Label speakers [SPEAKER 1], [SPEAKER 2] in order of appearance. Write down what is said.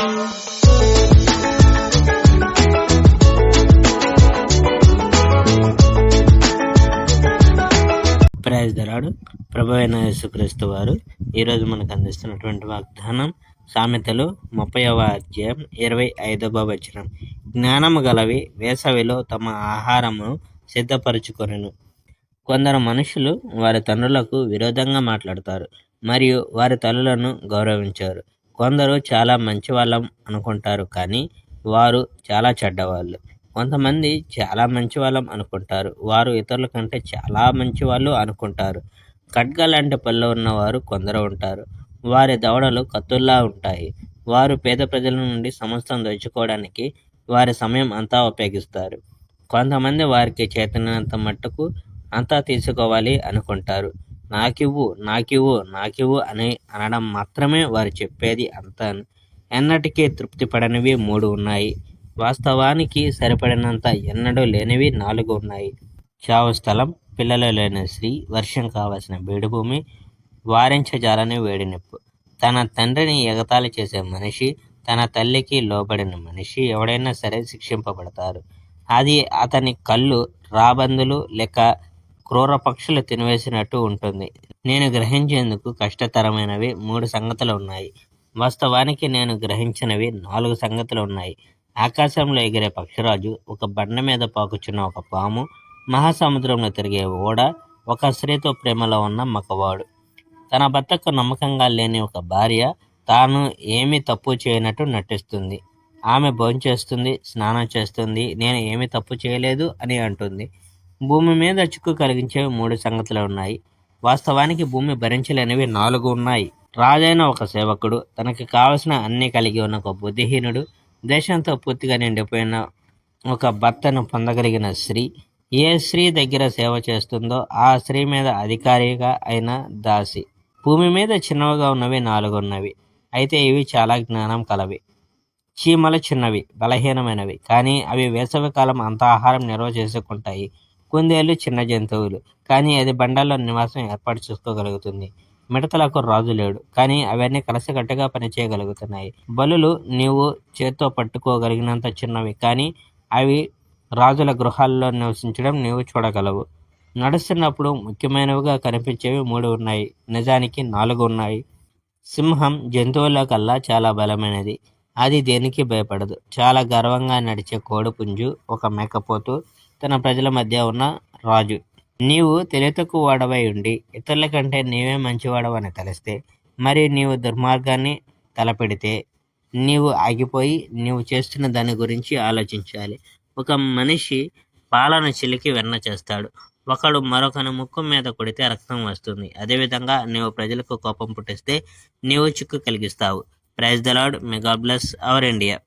[SPEAKER 1] Praise the lord. ప్రభువైన యేసుక్రీస్తు వారు ఈరోజు మనకు అందిస్తున్నటువంటి వాగ్దానం సామెతలు 30వ అధ్యాయం 25వ వచనం. జ్ఞానము గలవి వేసవిలో తమ ఆహారమును సిద్ధపరచుకొనెను. కొందరు మనుషులు వారి తండ్రులకు విరోధంగా మాట్లాడతారు మరియు వారి తల్లులను గౌరవించారు. కొందరు చాలా మంచి వాళ్ళం అనుకుంటారు కానీ వారు చాలా చెడ్డవాళ్ళు. కొంతమంది చాలా మంచి వాళ్ళం అనుకుంటారు, వారు ఇతరుల కంటే చాలా మంచి వాళ్ళు అనుకుంటారు. ఖడ్గ లాంటి పళ్ళు ఉన్నవారు కొందరు ఉంటారు, వారి దవడలు కత్తుల్లా ఉంటాయి. వారు పేద ప్రజల నుండి సమస్తం దోచుకోవడానికి వారి సమయం అంతా ఉపయోగిస్తారు. కొంతమంది వారికి చేతనంత మట్టుకు అంతా తీసుకోవాలి అనుకుంటారు. నాకివ్వు నాకివ్వు నాకివ్వు అని అనడం మాత్రమే వారు చెప్పేది అంతా. ఎన్నటికీ తృప్తి పడనివి 3 ఉన్నాయి. వాస్తవానికి సరిపడినంత ఎన్నడూ లేనివి 4 ఉన్నాయి. చావు స్థలం, పిల్లలు లేని స్త్రీ, వర్షం కావలసిన బీడు భూమి, వారించజాలని వేడి నిప్పు. తన తండ్రిని ఎగతాళి చేసే మనిషి, తన తల్లికి లోబడిన మనిషి ఎవడైనా సరే శిక్షింపబడతారు. అది అతని కళ్ళు రాబందులు లేక క్రూర పక్షులు తినివేసినట్టు ఉంటుంది. నేను గ్రహించేందుకు కష్టతరమైనవి 3 సంగతులు ఉన్నాయి. వాస్తవానికి నేను గ్రహించినవి 4 సంగతులు ఉన్నాయి. ఆకాశంలో ఎగిరే పక్షిరాజు, ఒక బండ మీద పాకుచున్న ఒక పాము, మహాసముద్రంలో తిరిగే ఓడ, ఒక స్త్రీతో ప్రేమలో ఉన్న మగవాడు. తన భర్తకు నమ్మకంగా లేని ఒక భార్య తాను ఏమీ తప్పు చేయనట్టు నటిస్తుంది. ఆమె భోంచేస్తుంది, స్నానం చేస్తుంది, నేను ఏమీ తప్పు చేయలేదు అని అంటుంది. భూమి మీద చిక్కు కలిగించేవి 3 సంగతులు ఉన్నాయి. వాస్తవానికి భూమి భరించలేనివి 4 ఉన్నాయి. రాజైన ఒక సేవకుడు, తనకి కావలసిన అన్నీ కలిగి ఉన్న ఒక బుద్ధిహీనుడు, దేశంతో పూర్తిగా నిండిపోయిన ఒక భర్తను పొందగలిగిన స్త్రీ, ఏ స్త్రీ దగ్గర సేవ చేస్తుందో ఆ స్త్రీ మీద అధికారిగా అయిన దాసి. భూమి మీద చిన్నవిగా ఉన్నవి 4 ఉన్నవి, అయితే ఇవి చాలా జ్ఞానం కలవి. చీమలు చిన్నవి, బలహీనమైనవి, కానీ అవి వేసవికాలం అంతా ఆహారం నిల్వ చేసుకుంటాయి. కుందేళ్ళు చిన్న జంతువులు, కానీ అది బండల్లో నివాసం ఏర్పాటు చేసుకోగలుగుతుంది. మిడతలకు రాజు లేడు, కానీ అవన్నీ కలిసికట్టుగా పనిచేయగలుగుతున్నాయి. బలులు నీవు చేత్తో పట్టుకోగలిగినంత చిన్నవి, కానీ అవి రాజుల గృహాల్లో నివసించడం నీవు చూడగలవు. నడుస్తున్నప్పుడు ముఖ్యమైనవిగా కనిపించేవి 3 ఉన్నాయి, నిజానికి 4 ఉన్నాయి. సింహం జంతువుల కల్లా చాలా బలమైనది, అది దేనికి భయపడదు. చాలా గర్వంగా నడిచే కోడిపుంజు, ఒక మేకపోతు, తన ప్రజల మధ్య ఉన్న రాజు. నీవు తెలివితక్కువ వాడవై ఉండి ఇతరుల కంటే నీవే మంచివాడవని తెలిస్తే, మరి నీవు దుర్మార్గాన్ని తలపెడితే నీవు ఆగిపోయి నీవు చేస్తున్న దాని గురించి ఆలోచించాలి. ఒక మనిషి పాలను చిలికి వెన్న చేస్తాడు, ఒకడు మరొకని ముక్కు మీద కొడితే రక్తం వస్తుంది. అదేవిధంగా నీవు ప్రజలకు కోపం పుట్టిస్తే నీవు చిక్కు కలిగిస్తావు. Praise the Lord. May God bless our India.